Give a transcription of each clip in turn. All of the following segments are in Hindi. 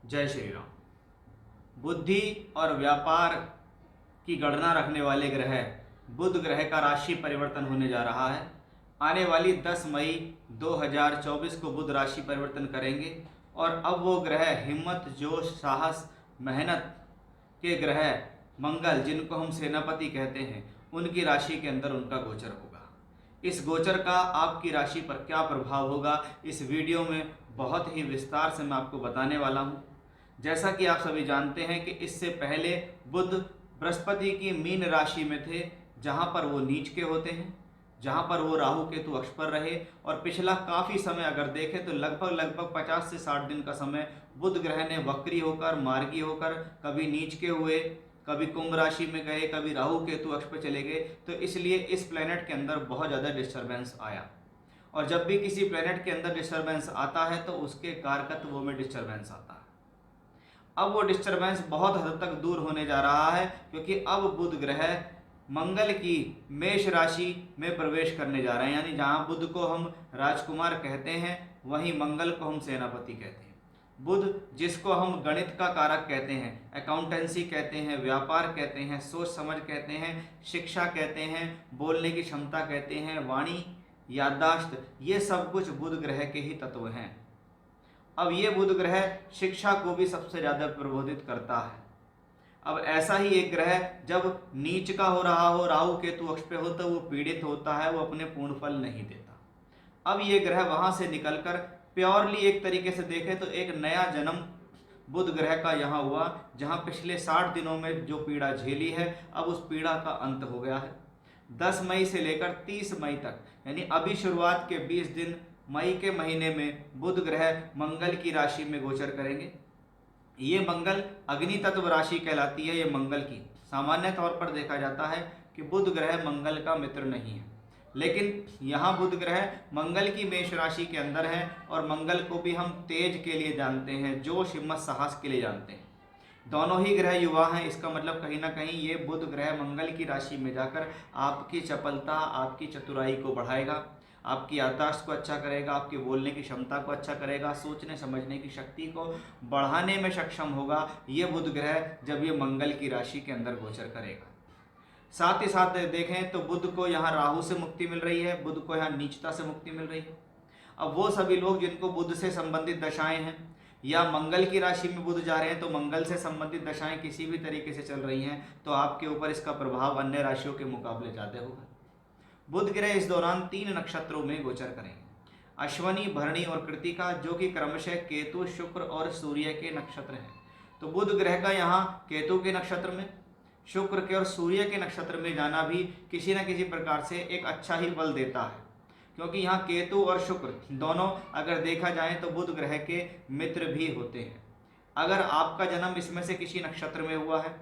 जय श्री राम। बुद्धि और व्यापार की गणना रखने वाले ग्रह बुध ग्रह का राशि परिवर्तन होने जा रहा है। आने वाली 10 मई 2024 को बुध राशि परिवर्तन करेंगे और अब वो ग्रह हिम्मत, जोश, साहस, मेहनत के ग्रह मंगल, जिनको हम सेनापति कहते हैं, उनकी राशि के अंदर उनका गोचर होगा। इस गोचर का आपकी राशि पर क्या प्रभाव होगा, इस वीडियो में बहुत ही विस्तार से मैं आपको बताने वाला हूँ। जैसा कि आप सभी जानते हैं कि इससे पहले बुध बृहस्पति की मीन राशि में थे, जहाँ पर वो नीच के होते हैं, जहाँ पर वो राहु केतु अक्ष पर रहे। और पिछला काफ़ी समय अगर देखें तो लगभग 50 से 60 दिन का समय बुध ग्रह ने वक्री होकर, मार्गी होकर, कभी नीच के हुए, कभी कुंभ राशि में गए, कभी राहु केतु अक्ष पर चले गए। तो इसलिए इस प्लेनेट के अंदर बहुत ज़्यादा डिस्टर्बेंस आया। और जब भी किसी प्लेनेट के अंदर डिस्टर्बेंस आता है तो उसके कारकत्व में डिस्टर्बेंस आता है। अब वो डिस्टर्बेंस बहुत हद तक दूर होने जा रहा है, क्योंकि अब बुध ग्रह मंगल की मेष राशि में प्रवेश करने जा रहे हैं। यानी जहाँ बुध को हम राजकुमार कहते हैं, वहीं मंगल को हम सेनापति कहते हैं। बुध, जिसको हम गणित का कारक कहते हैं, अकाउंटेंसी कहते हैं, व्यापार कहते हैं, सोच समझ कहते हैं, शिक्षा कहते हैं, बोलने की क्षमता कहते हैं, वाणी, याददाश्त, ये सब कुछ बुध ग्रह के ही तत्व हैं। अब ये बुध ग्रह शिक्षा को भी सबसे ज़्यादा प्रबोधित करता है। अब ऐसा ही एक ग्रह जब नीच का हो रहा हो, राहु केतु अक्ष पे हो, तो वो पीड़ित होता है, वो अपने पूर्ण फल नहीं देता। अब ये ग्रह वहाँ से निकलकर प्योरली एक तरीके से देखें तो एक नया जन्म बुध ग्रह का यहाँ हुआ, जहाँ पिछले 60 दिनों में जो पीड़ा झेली है, अब उस पीड़ा का अंत हो गया है। 10 मई से लेकर 30 मई तक, यानी अभी शुरुआत के 20 दिन मई के महीने में बुध ग्रह मंगल की राशि में गोचर करेंगे। ये मंगल अग्नि तत्व राशि कहलाती है। ये मंगल की सामान्य तौर पर देखा जाता है कि बुध ग्रह मंगल का मित्र नहीं है, लेकिन यहाँ बुध ग्रह मंगल की मेष राशि के अंदर है। और मंगल को भी हम तेज के लिए जानते हैं, जोश, हिम्मत, साहस के लिए जानते हैं। दोनों ही ग्रह युवा हैं। इसका मतलब कहीं ना कहीं ये बुध ग्रह मंगल की राशि में जाकर आपकी चपलता, आपकी चतुराई को बढ़ाएगा, आपकी याददाश्त को अच्छा करेगा, आपकी बोलने की क्षमता को अच्छा करेगा, सोचने समझने की शक्ति को बढ़ाने में सक्षम होगा ये बुध ग्रह जब ये मंगल की राशि के अंदर गोचर करेगा। साथ ही साथ देखें तो बुध को यहाँ राहु से मुक्ति मिल रही है, बुध को यहाँ नीचता से मुक्ति मिल रही है। अब वो सभी लोग जिनको बुध से संबंधित दशाएं हैं या मंगल की राशि में बुध जा रहे हैं, तो मंगल से संबंधित दशाएं किसी भी तरीके से चल रही हैं, तो आपके ऊपर इसका प्रभाव अन्य राशियों के मुकाबले ज़्यादा होगा। बुध ग्रह इस दौरान 3 नक्षत्रों में गोचर करेंगे, अश्वनी, भरणी और कृतिका, जो कि क्रमशः केतु, शुक्र और सूर्य के नक्षत्र हैं। तो बुध ग्रह का यहाँ केतु के नक्षत्र में, शुक्र के और सूर्य के नक्षत्र में जाना भी किसी न किसी प्रकार से एक अच्छा ही फल देता है, क्योंकि यहाँ केतु और शुक्र दोनों अगर देखा जाए तो बुध ग्रह के मित्र भी होते हैं। अगर आपका जन्म इसमें से किसी नक्षत्र में हुआ है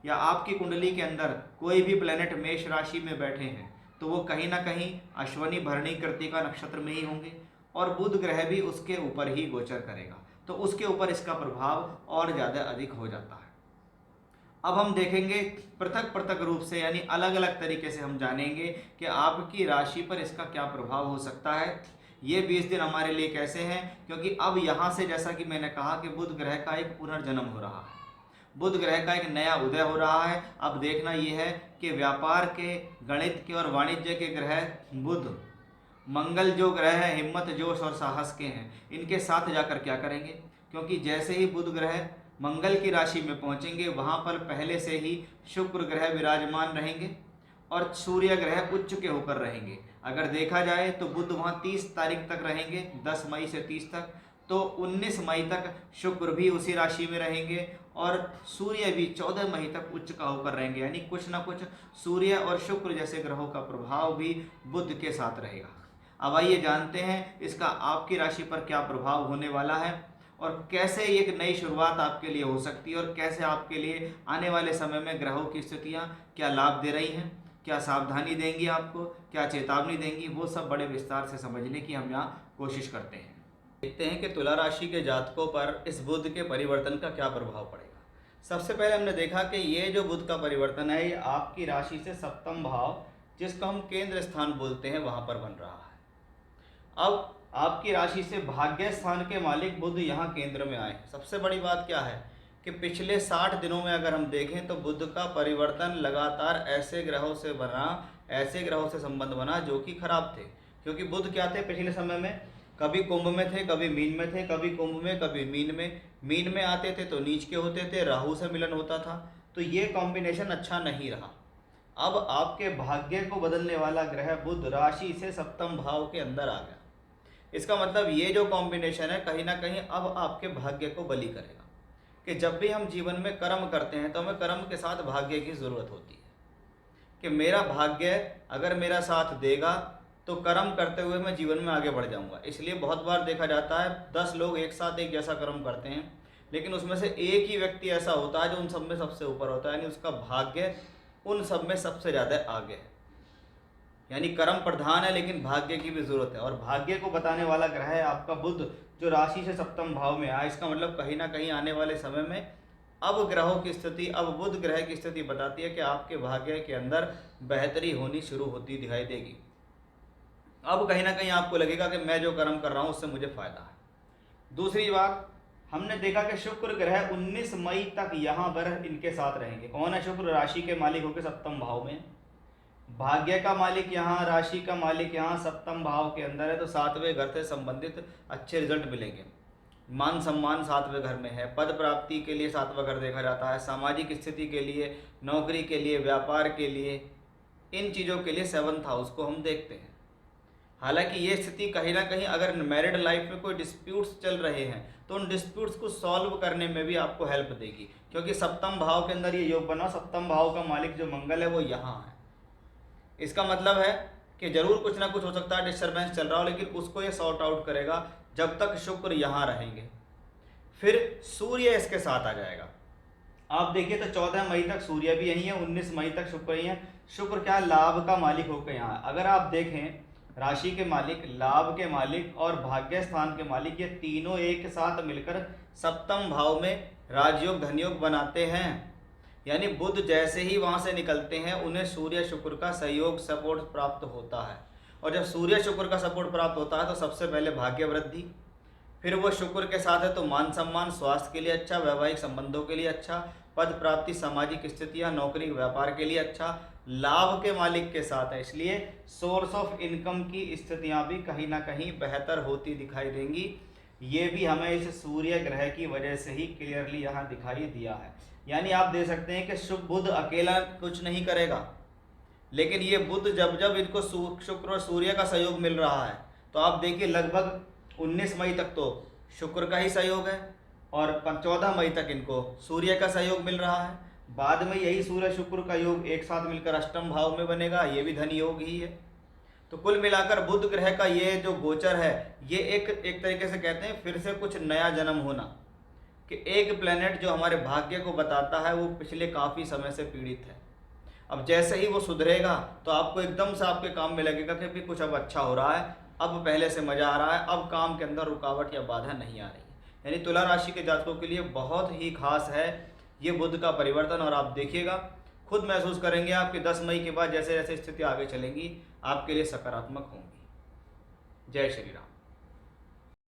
या आपकी कुंडली के अंदर कोई भी प्लेनेट मेष राशि में बैठे हैं, तो वो कहीं ना कहीं अश्वनी, भरणी, कृतिका नक्षत्र में ही होंगे और बुध ग्रह भी उसके ऊपर ही गोचर करेगा, तो उसके ऊपर इसका प्रभाव और ज़्यादा अधिक हो जाता है। अब हम देखेंगे पृथक पृथक रूप से, यानी अलग अलग तरीके से हम जानेंगे कि आपकी राशि पर इसका क्या प्रभाव हो सकता है। ये 20 दिन हमारे लिए कैसे हैं, क्योंकि अब यहाँ से जैसा कि मैंने कहा कि बुध ग्रह का एक पुनर्जन्म हो रहा है, बुध ग्रह का एक नया उदय हो रहा है। अब देखना यह है कि व्यापार के, गणित के और वाणिज्य के ग्रह बुध, मंगल जो ग्रह है हिम्मत, जोश और साहस के हैं, इनके साथ जाकर क्या करेंगे। क्योंकि जैसे ही बुध ग्रह मंगल की राशि में पहुंचेंगे, वहां पर पहले से ही शुक्र ग्रह विराजमान रहेंगे और सूर्य ग्रह उच्च के होकर रहेंगे। अगर देखा जाए तो बुध वहां 30 तारीख तक रहेंगे, 10 मई से 30 तक, तो 19 मई तक शुक्र भी उसी राशि में रहेंगे और सूर्य भी 14 मई तक उच्च का होकर रहेंगे। यानी कुछ ना कुछ सूर्य और शुक्र जैसे ग्रहों का प्रभाव भी बुध के साथ रहेगा। अब आइए जानते हैं इसका आपकी राशि पर क्या प्रभाव होने वाला है और कैसे एक नई शुरुआत आपके लिए हो सकती है और कैसे आपके लिए आने वाले समय में ग्रहों की स्थितियाँ क्या लाभ दे रही हैं, क्या सावधानी देंगी आपको, क्या चेतावनी देंगी, वो सब बड़े विस्तार से समझने की हम यहाँ कोशिश करते हैं। देखते हैं कि तुला राशि के जातकों पर इस बुध के परिवर्तन का क्या प्रभाव पड़ेगा। सबसे पहले हमने देखा कि ये जो बुध का परिवर्तन है, ये आपकी राशि से सप्तम भाव, जिसको हम केंद्र स्थान बोलते हैं, वहाँ पर बन रहा है। अब आपकी राशि से भाग्य स्थान के मालिक बुध यहाँ केंद्र में आए। सबसे बड़ी बात क्या है कि पिछले 60 दिनों में अगर हम देखें तो बुध का परिवर्तन लगातार ऐसे ग्रहों से बना, ऐसे ग्रहों से संबंध बना जो कि खराब थे। क्योंकि बुध क्या थे पिछले समय में, कभी कुंभ में थे, कभी मीन में थे, कभी कुंभ में, कभी मीन में। मीन में आते थे तो नीच के होते थे, राहु से मिलन होता था, तो ये कॉम्बिनेशन अच्छा नहीं रहा। अब आपके भाग्य को बदलने वाला ग्रह बुध राशि से सप्तम भाव के अंदर आ गया। इसका मतलब ये जो कॉम्बिनेशन है कहीं ना कहीं अब आपके भाग्य को बली करेगा कि जब भी हम जीवन में कर्म करते हैं तो हमें कर्म के साथ भाग्य की ज़रूरत होती है कि मेरा भाग्य अगर मेरा साथ देगा तो कर्म करते हुए मैं जीवन में आगे बढ़ जाऊंगा। इसलिए बहुत बार देखा जाता है 10 लोग एक साथ एक जैसा कर्म करते हैं, लेकिन उसमें से एक ही व्यक्ति ऐसा होता है जो उन सब में सबसे ऊपर होता है, यानी उसका भाग्य उन सब में सबसे ज़्यादा आगे है। यानी कर्म प्रधान है लेकिन भाग्य की भी जरूरत है। और भाग्य को बताने वाला ग्रह है आपका बुध जो राशि से सप्तम भाव में आया। इसका मतलब कहीं ना कहीं आने वाले समय में अब ग्रहों की स्थिति, अब बुध ग्रह की स्थिति बताती है कि आपके भाग्य के अंदर बेहतरी होनी शुरू होती दिखाई देगी। अब कहीं ना कहीं आपको लगेगा कि मैं जो कर्म कर रहा हूँ उससे मुझे फायदा है। दूसरी बात, हमने देखा कि शुक्र ग्रह 19 मई तक यहाँ पर इनके साथ रहेंगे। कौन है शुक्र? राशि के मालिक होकर सप्तम भाव में, भाग्य का मालिक यहाँ, राशि का मालिक यहाँ सप्तम भाव के अंदर है, तो सातवें घर से संबंधित अच्छे रिजल्ट मिलेंगे। मान सम्मान सातवें घर में है, पद प्राप्ति के लिए सातवां घर देखा जाता है, सामाजिक स्थिति के लिए, नौकरी के लिए, व्यापार के लिए, इन चीज़ों के लिए 7th हाउस को हम देखते हैं। हालांकि ये स्थिति कहीं ना कहीं अगर मैरिड लाइफ में कोई डिस्प्यूट्स चल रहे हैं तो उन डिस्प्यूट्स को सॉल्व करने में भी आपको हेल्प देगी, क्योंकि सप्तम भाव के अंदर ये योग बना, सप्तम भाव का मालिक जो मंगल है वो यहाँ है। इसका मतलब है कि जरूर कुछ ना कुछ हो सकता है, डिस्टर्बेंस चल रहा हो, लेकिन उसको ये सॉर्ट आउट करेगा जब तक शुक्र यहाँ रहेंगे। फिर सूर्य इसके साथ आ जाएगा। आप देखिए तो 14 मई तक सूर्य भी यहीं है, 19 मई तक शुक्र ही है। शुक्र क्या, लाभ का मालिक होकर यहाँ। अगर आप देखें राशि के मालिक, लाभ के मालिक और भाग्य स्थान के मालिक, ये तीनों एक साथ मिलकर सप्तम भाव में राजयोग धनयोग बनाते हैं। यानी बुध जैसे ही वहाँ से निकलते हैं उन्हें सूर्य शुक्र का सहयोग, सपोर्ट प्राप्त होता है। और जब सूर्य शुक्र का सपोर्ट प्राप्त होता है तो सबसे पहले भाग्य वृद्धि, फिर वो शुक्र के साथ है तो मान सम्मान, स्वास्थ्य के लिए अच्छा, वैवाहिक संबंधों के लिए अच्छा, पद प्राप्ति, सामाजिक स्थितियाँ, नौकरी व्यापार के लिए अच्छा, लाभ के मालिक के साथ है, इसलिए सोर्स ऑफ इनकम की स्थितियाँ भी कहीं ना कहीं बेहतर होती दिखाई देंगी। ये भी हमें इस सूर्य ग्रह की वजह से ही क्लियरली यहाँ दिखाई दिया है। यानी आप दे सकते हैं कि शुभ बुध अकेला कुछ नहीं करेगा, लेकिन ये बुध जब जब इनको शुक्र और सूर्य का सहयोग मिल रहा है तो आप देखिए लगभग 19 मई तक तो शुक्र का ही सहयोग है और 14 मई तक इनको सूर्य का सहयोग मिल रहा है। बाद में यही सूर्य शुक्र का योग एक साथ मिलकर अष्टम भाव में बनेगा, ये भी धन योग ही है। तो कुल मिलाकर बुध ग्रह का ये जो गोचर है ये एक तरीके से कहते हैं फिर से कुछ नया जन्म होना, कि एक प्लेनेट जो हमारे भाग्य को बताता है वो पिछले काफ़ी समय से पीड़ित है। अब जैसे ही वो सुधरेगा तो आपको एकदम से आपके काम में लगेगा कि भी कुछ अब अच्छा हो रहा है, अब पहले से मज़ा आ रहा है, अब काम के अंदर रुकावट या बाधा नहीं आ रही है। यानी तुला राशि के जातकों के लिए बहुत ही खास है ये बुध का परिवर्तन। और आप देखिएगा खुद महसूस करेंगे आपकी 10 मई के बाद जैसे जैसे स्थिति आगे चलेंगी आपके लिए सकारात्मक होंगी। जय श्री राम।